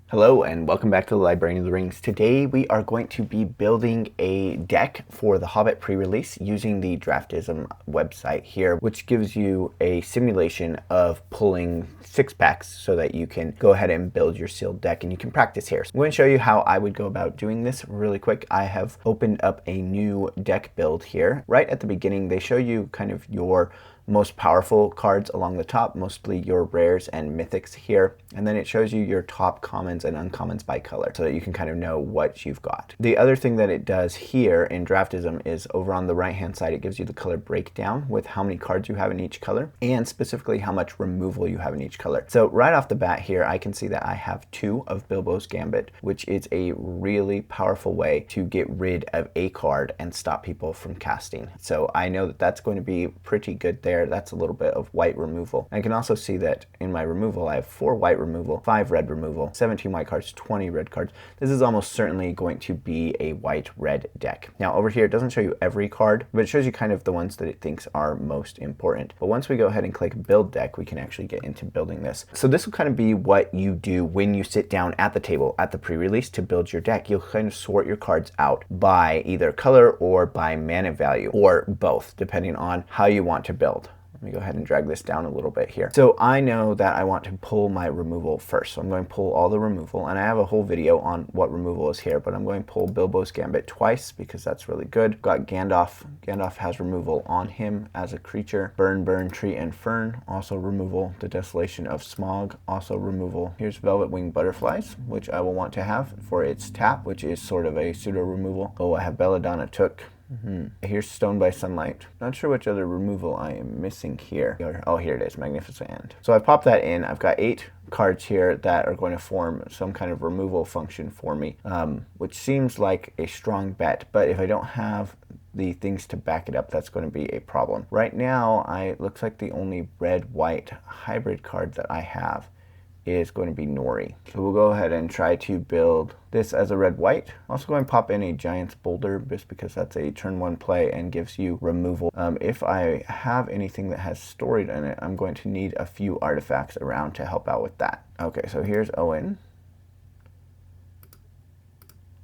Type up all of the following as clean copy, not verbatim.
Hello and welcome back to the Librarian of the Rings. Today we are going to be building a deck for the Hobbit pre-release using the Draftism website here, which gives you a simulation of pulling 6-packs so that you can go ahead and build your sealed deck and you can practice here. So I'm going to show you how I would go about doing this really quick. I have opened up a new deck build here. Right at the beginning they show you kind of your most powerful cards along the top, mostly your rares and mythics here, and then it shows you your top commons and uncommons by color so that you can kind of know what you've got. The other thing that it does here in Draftism is over on the right hand side it gives you the color breakdown with how many cards you have in each color and specifically how much removal you have in each color. So right off the bat here I can see that I have 2 of Bilbo's Gambit, which is a really powerful way to get rid of a card and stop people from casting. So I know that that's going to be pretty good there. That's a little bit of white removal. I can also see that in my removal I have 4 white removal, 5 red removal, 17 white cards, 20 red cards. This is almost certainly going to be a white-red deck. Now over here it doesn't show you every card, but it shows you kind of the ones that it thinks are most important. But once we go ahead and click build deck, we can actually get into building this. So this will kind of be what you do when you sit down at the table at the pre-release to build your deck. You'll kind of sort your cards out by either color or by mana value, or both, depending on how you want to build. Let me go ahead and drag this down a little bit here. So I know that I want to pull my removal first. So I'm going to pull all the removal, and I have a whole video on what removal is here, but I'm going to pull Bilbo's Gambit twice because that's really good. Got Gandalf. Gandalf has removal on him as a creature. Burn, Burn, Tree, and Fern, also removal. The Desolation of Smog, also removal. Here's Velvet Winged Butterflies, which I will want to have for its tap, which is sort of a pseudo removal. Oh, I have Belladonna Took. Here's Stone by Sunlight. Not sure which other removal I am missing here. Oh, here it is, Magnificent End. So I popped that in. I've got 8 cards here that are going to form some kind of removal function for me, which seems like a strong bet, but if I don't have the things to back it up, that's going to be a problem. Right now, it looks like the only red-white hybrid card that I have is going to be Nori. So we'll go ahead and try to build this as a red-white. I'm also going to pop in a Giant's Boulder just because that's a turn 1 play and gives you removal. If I have anything that has storied in it, I'm going to need a few artifacts around to help out with that. Okay, so here's Owen.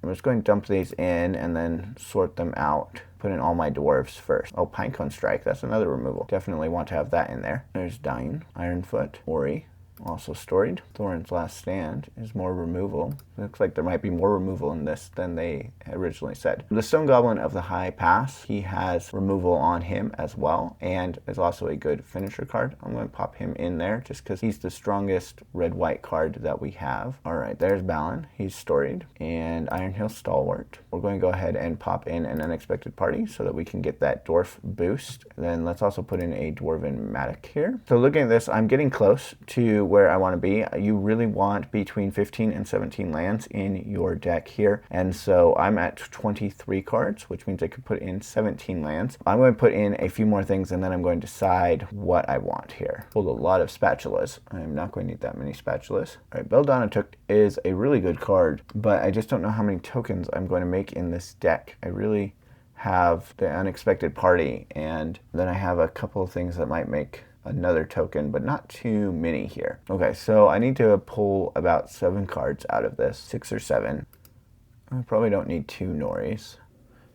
I'm just going to dump these in and then sort them out. Put in all my dwarves first. Oh, Pinecone Strike, that's another removal. Definitely want to have that in there. There's Dying, Ironfoot, Ori. Also storied. Thorin's Last Stand is more removal. Looks like there might be more removal in this than they originally said. The Stone Goblin of the High Pass, he has removal on him as well, and is also a good finisher card. I'm going to pop him in there just because he's the strongest red-white card that we have. Alright, there's Balin. He's storied. And Ironhill Stalwart. We're going to go ahead and pop in an Unexpected Party so that we can get that dwarf boost. Then let's also put in a Dwarven Matic here. So looking at this, I'm getting close to where I want to be. You really want between 15 and 17 lands in your deck here, and so I'm at 23 cards, which means I could put in 17 lands. I'm going to put in a few more things and then I'm going to decide what I want here. Pulled a lot of spatulas. I'm not going to need that many spatulas. Alright, Belladonna Took is a really good card, but I just don't know how many tokens I'm going to make in this deck. I really have the Unexpected Party, and then I have a couple of things that might make another token, but not too many here. Okay, so I need to pull about 7 cards out of this, 6 or 7. I probably don't need 2 Noris.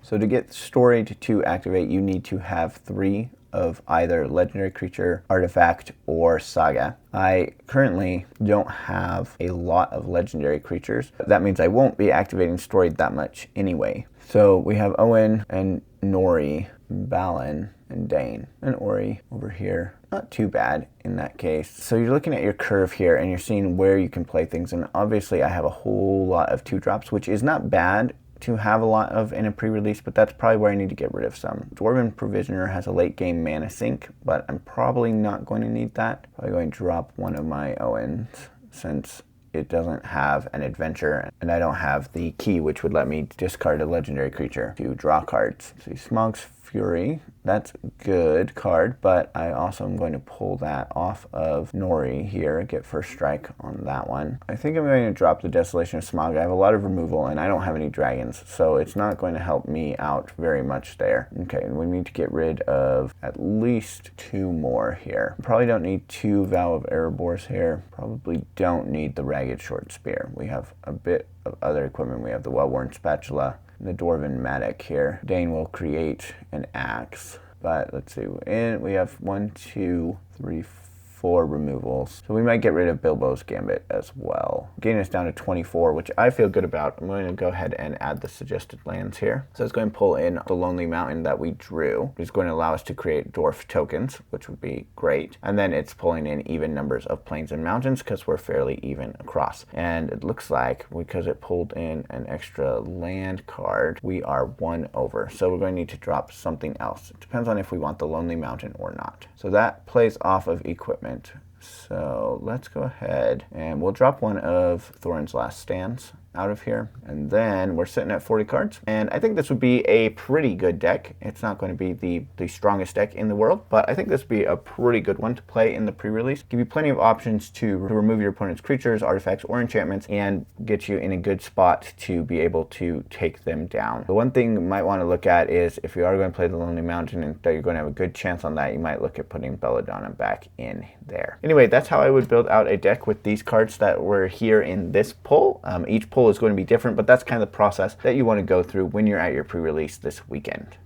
So to get Storied to activate, you need to have 3 of either Legendary Creature, Artifact, or Saga. I currently don't have a lot of Legendary Creatures. That means I won't be activating Storied that much anyway. So we have Owen and Nori, Balin, and Dane, and Ori over here. Not too bad in that case. So you're looking at your curve here and you're seeing where you can play things, and obviously I have a whole lot of 2-drops, which is not bad to have a lot of in a pre-release, but that's probably where I need to get rid of some. Dwarven Provisioner has a late game mana sink, but I'm probably not going to need that. Probably going to drop one of my Owens since it doesn't have an adventure, and I don't have the key which would let me discard a legendary creature to draw cards. See, Smog's Fury. That's a good card, but I also am going to pull that off of Nori here, get first strike on that one. I think I'm going to drop the Desolation of Smog. I have a lot of removal, and I don't have any dragons, so it's not going to help me out very much there. Okay, and we need to get rid of at least 2 more here. Probably don't need 2 Vow of Erebors here. Probably don't need the Ragged Short Spear. We have a bit of other equipment. We have the Well-Worn Spatula, the Dwarven Mattock here. Dane will create an axe, but let's see, and we have 1, 2, 3, 4 removals. So we might get rid of Bilbo's Gambit as well. Getting us down to 24, which I feel good about. I'm going to go ahead and add the suggested lands here. So it's going to pull in the Lonely Mountain that we drew. It's going to allow us to create dwarf tokens, which would be great. And then it's pulling in even numbers of plains and mountains because we're fairly even across. And it looks like because it pulled in an extra land card, we are 1 over. So we're going to need to drop something else. It depends on if we want the Lonely Mountain or not. So that plays off of equipment. So let's go ahead and we'll drop one of Thorin's Last Stands out of here, and then we're sitting at 40 cards, and I think this would be a pretty good deck. It's not going to be the strongest deck in the world, but I think this would be a pretty good one to play in the pre-release. Give you plenty of options to remove your opponent's creatures, artifacts, or enchantments, and get you in a good spot to be able to take them down. The one thing you might want to look at is if you are going to play the Lonely Mountain and that you're going to have a good chance on that, you might look at putting Belladonna back in there. Anyway, that's how I would build out a deck with these cards that were here in this pull. Each pull is going to be different, but that's kind of the process that you want to go through when you're at your pre-release this weekend.